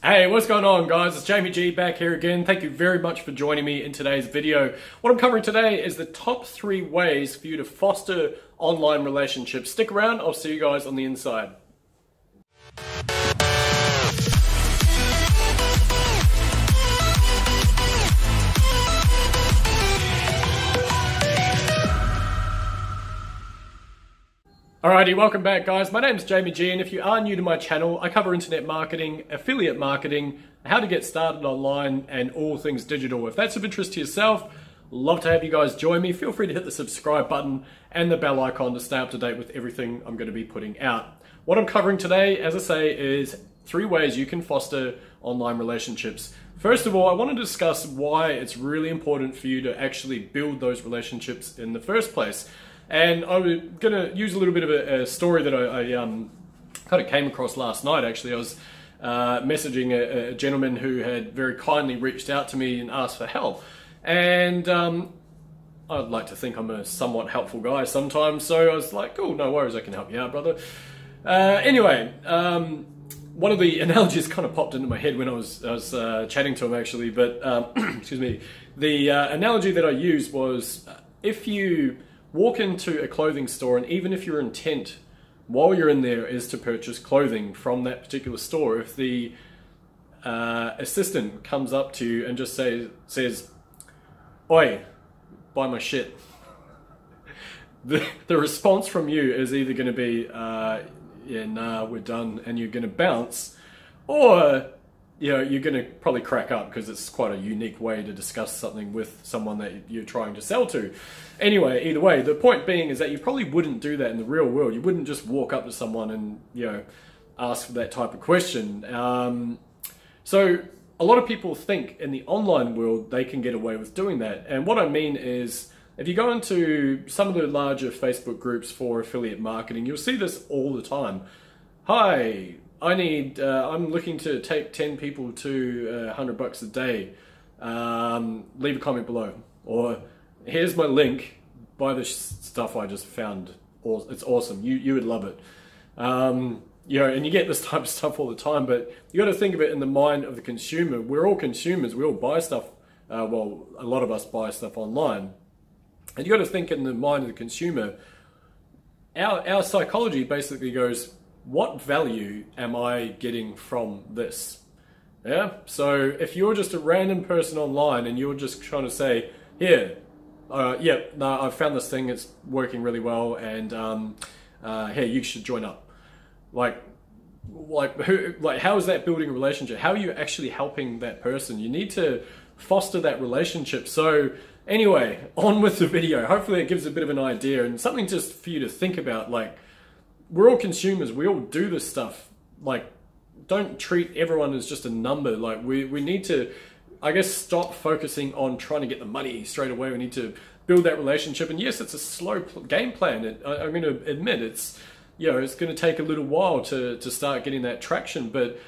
Hey, what's going on, guys? It's Jamie G back here again. Thank you very much for joining me in today's video. What I'm covering today is the top 3 ways for you to foster online relationships. Stick around, I'll see you guys on the inside. Alrighty, welcome back, guys. My name's Jamie G, and if you are new to my channel, I cover internet marketing, affiliate marketing, how to get started online, and all things digital. If that's of interest to yourself, love to have you guys join me. Feel free to hit the subscribe button and the bell icon to stay up to date with everything I'm going to be putting out. What I'm covering today, as I say, is 3 ways you can foster online relationships. First of all, I want to discuss why it's really important for you to actually build those relationships in the first place. And I'm going to use a little bit of a story that I kind of came across last night, actually. I was messaging a gentleman who had very kindly reached out to me and asked for help. And I'd like to think I'm a somewhat helpful guy sometimes, so I was like, cool, no worries, I can help you out, brother. Anyway, one of the analogies kind of popped into my head when I was chatting to him, actually, but excuse me. The analogy that I used was if you walk into a clothing store, and even if your intent while you're in there is to purchase clothing from that particular store, if the assistant comes up to you and just says, "Oi, buy my shit," the response from you is either going to be, "Yeah, nah, we're done," and you're going to bounce, or you're going to probably crack up because it's quite a unique way to discuss something with someone that you're trying to sell to. Anyway, either way, the point being is that you probably wouldn't do that in the real world. You wouldn't just walk up to someone and ask for that type of question. So a lot of people think in the online world they can get away with doing that. And what I mean is, if you go into some of the larger Facebook groups for affiliate marketing, you'll see this all the time. Hi, I'm looking to take 10 people to $100 a day. Leave a comment below. Or here's my link. Buy this stuff I just found. It's awesome. You would love it. And you get this type of stuff all the time, but you got to think of it in the mind of the consumer. We're all consumers. We all buy stuff. Well, a lot of us buy stuff online. And you got to think in the mind of the consumer. Our psychology basically goes, what value am I getting from this? Yeah. So if you're just a random person online and you're just trying to say, here, I've found this thing, it's working really well, and hey, you should join up. Like how is that building a relationship? How are you actually helping that person? You need to foster that relationship. So anyway, on with the video. Hopefully it gives a bit of an idea and something just for you to think about. Like, we're all consumers. We all do this stuff. Like, don't treat everyone as just a number. Like, we need to, I guess, stop focusing on trying to get the money straight away. We need to build that relationship. And yes, it's a slow game plan. I'm going to admit it's going to take a little while to start getting that traction. But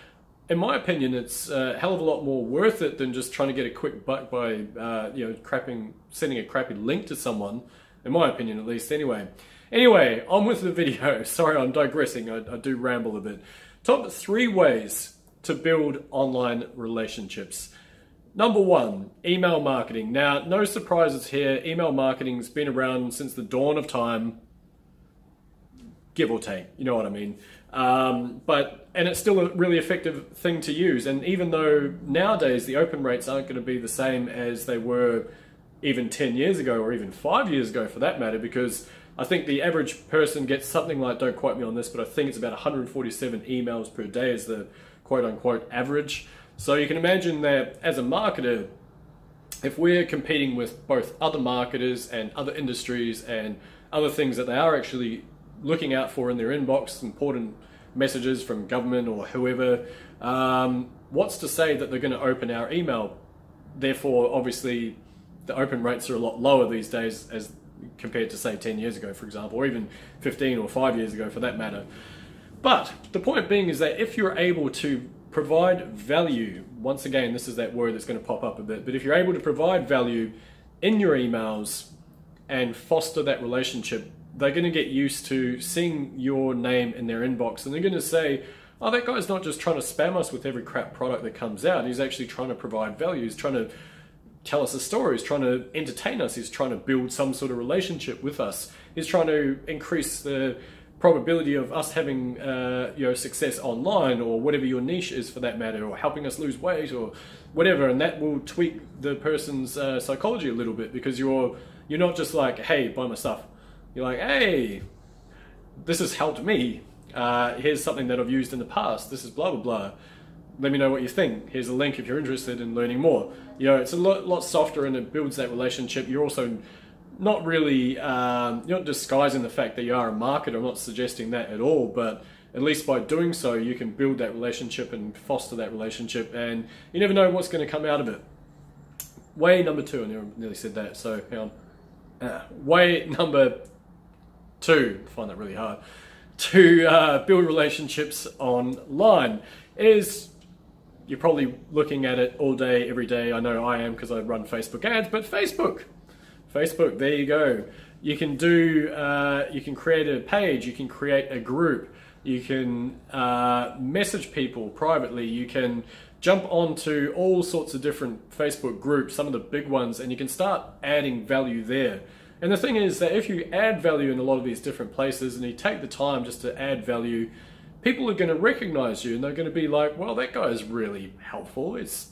in my opinion, it's a hell of a lot more worth it than just trying to get a quick buck by sending a crappy link to someone. In my opinion, at least. Anyway, on with the video. Sorry, I'm digressing. I do ramble a bit. Top 3 ways to build online relationships. Number 1, email marketing. Now, no surprises here. Email marketing's been around since the dawn of time, give or take. You know what I mean? And it's still a really effective thing to use. And even though nowadays the open rates aren't going to be the same as they were even 10 years ago or even 5 years ago for that matter, because I think the average person gets something like, don't quote me on this, but I think it's about 147 emails per day is the quote-unquote average. So you can imagine that as a marketer, if we're competing with both other marketers and other industries and other things that they are actually looking out for in their inbox, important messages from government or whoever, what's to say that they're going to open our email? Therefore, obviously, the open rates are a lot lower these days as compared to, say, 10 years ago, for example, or even 15 or 5 years ago for that matter. But the point being is that if you're able to provide value, once again, this is that word that's going to pop up a bit, but if you're able to provide value in your emails and foster that relationship, they're going to get used to seeing your name in their inbox, and they're going to say, oh, that guy's not just trying to spam us with every crap product that comes out. He's actually trying to provide value. He's trying to tell us a story. He's trying to entertain us. He's trying to build some sort of relationship with us. He's trying to increase the probability of us having success online, or whatever your niche is for that matter, or helping us lose weight or whatever. And that will tweak the person's psychology a little bit, because you're not just like, hey, buy my stuff. You're like, hey, this has helped me. Here's something that I've used in the past. This is blah, blah, blah. Let me know what you think. Here's a link if you're interested in learning more. It's a lot softer, and it builds that relationship. You're also not really, you're not disguising the fact that you are a marketer. I'm not suggesting that at all, but at least by doing so, you can build that relationship and foster that relationship, and you never know what's going to come out of it. Way number 2, I nearly said that, so hang on. Way number 2, I find that really hard, to build relationships online is, you're probably looking at it all day, every day. I know I am, because I run Facebook ads, but Facebook, there you go. You can do, you can create a page, you can create a group, you can message people privately, you can jump onto all sorts of different Facebook groups, some of the big ones, and you can start adding value there. And the thing is that if you add value in a lot of these different places, and you take the time just to add value, people are going to recognize you, and they're going to be like, well, that guy is really helpful. It's,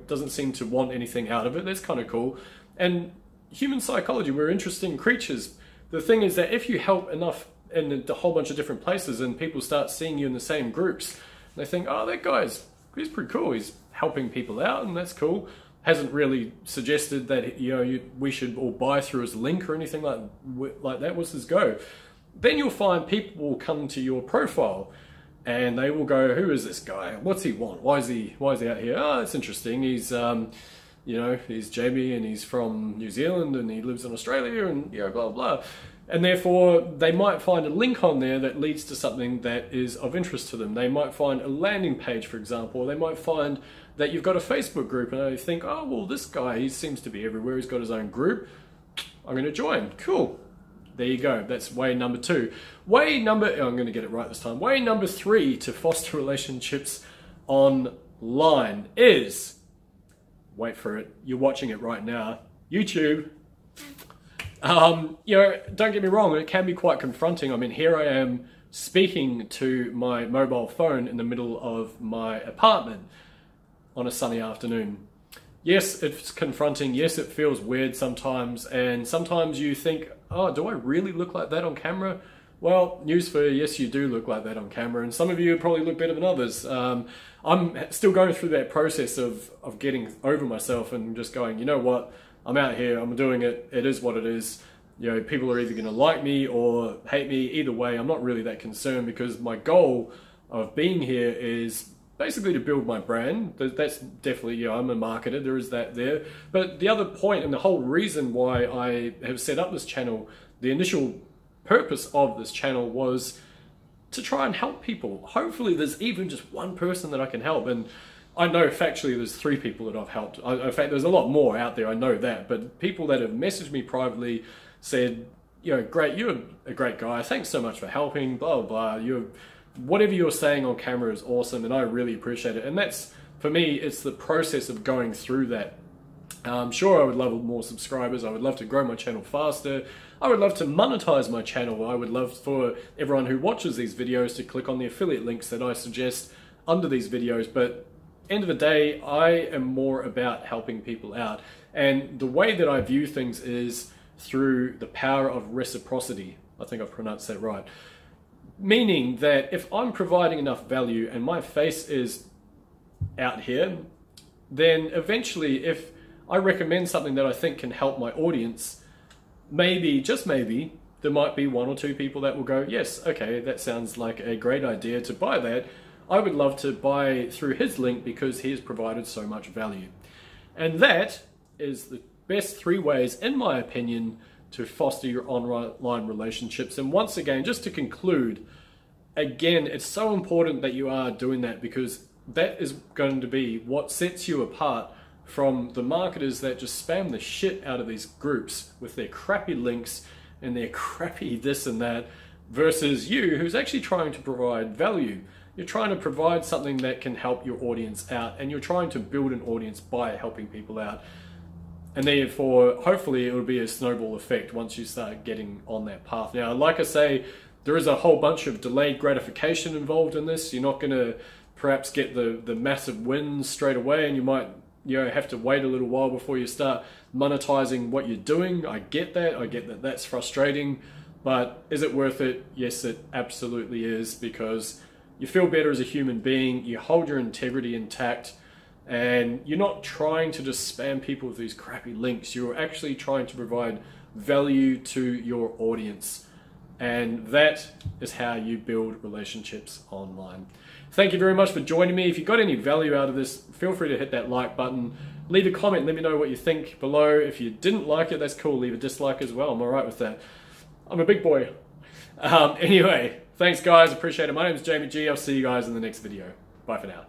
doesn't seem to want anything out of it. That's kind of cool. And human psychology, we're interesting creatures. The thing is that if you help enough in a whole bunch of different places, and people start seeing you in the same groups, they think, oh, that guy's, he's pretty cool. He's helping people out, and that's cool. Hasn't really suggested that we should all buy through his link or anything like that. What's his go? Then you'll find people will come to your profile, and they will go, who is this guy? What's he want? Why is he out here? Oh, it's interesting. He's he's Jamie, and he's from New Zealand, and he lives in Australia, and blah, blah, blah. And therefore, they might find a link on there that leads to something that is of interest to them. They might find a landing page, for example. Or they might find that you've got a Facebook group, and they think, oh, well, this guy, he seems to be everywhere. He's got his own group. I'm going to join. Cool. There you go. That's way number 2. I'm going to get it right this time. Way number 3 to foster relationships online is, wait for it, you're watching it right now, YouTube. Don't get me wrong, it can be quite confronting. I mean, here I am speaking to my mobile phone in the middle of my apartment on a sunny afternoon. Yes, it's confronting. Yes, it feels weird sometimes. And sometimes you think, oh, do I really look like that on camera? Well, news for you, yes, you do look like that on camera. And some of you probably look better than others. I'm still going through that process of getting over myself and just going, you know what? I'm out here, I'm doing it, it is what it is. People are either going to like me or hate me. Either way, I'm not really that concerned, because my goal of being here is basically to build my brand. That's definitely, I'm a marketer, there is that there. But the other point, and the whole reason why I have set up this channel, the initial purpose of this channel was to try and help people. Hopefully there's even just one person that I can help. And I know factually there's 3 people that I've helped. In fact, there's a lot more out there, I know that. But people that have messaged me privately said, great, you're a great guy. Thanks so much for helping, blah, blah, blah. Whatever you're saying on camera is awesome, and I really appreciate it. And that's, for me, it's the process of going through that. Sure, I would love more subscribers. I would love to grow my channel faster. I would love to monetize my channel. I would love for everyone who watches these videos to click on the affiliate links that I suggest under these videos. But end of the day, I am more about helping people out. And the way that I view things is through the power of reciprocity. I think I've pronounced that right. Meaning that if I'm providing enough value and my face is out here, then eventually if I recommend something that I think can help my audience, maybe, just maybe, there might be 1 or 2 people that will go, yes, okay, that sounds like a great idea to buy that. I would love to buy through his link because he has provided so much value. And that is the best 3 ways, in my opinion, to foster your online relationships. And once again, just to conclude, again, it's so important that you are doing that, because that is going to be what sets you apart from the marketers that just spam the shit out of these groups with their crappy links and their crappy this and that, versus you who's actually trying to provide value. you're trying to provide something that can help your audience out, and you're trying to build an audience by helping people out. And therefore, hopefully it'll be a snowball effect once you start getting on that path. Now, like I say, there is a whole bunch of delayed gratification involved in this. You're not going to perhaps get the massive wins straight away, and you might have to wait a little while before you start monetizing what you're doing. I get that that's frustrating, but is it worth it? Yes, it absolutely is, because you feel better as a human being, you hold your integrity intact, and you're not trying to just spam people with these crappy links. You're actually trying to provide value to your audience. And that is how you build relationships online. Thank you very much for joining me. If you got any value out of this, feel free to hit that like button. Leave a comment, let me know what you think below. If you didn't like it, that's cool. Leave a dislike as well. I'm all right with that. I'm a big boy. Anyway, thanks guys, appreciate it. My name's Jamie G. I'll see you guys in the next video. Bye for now.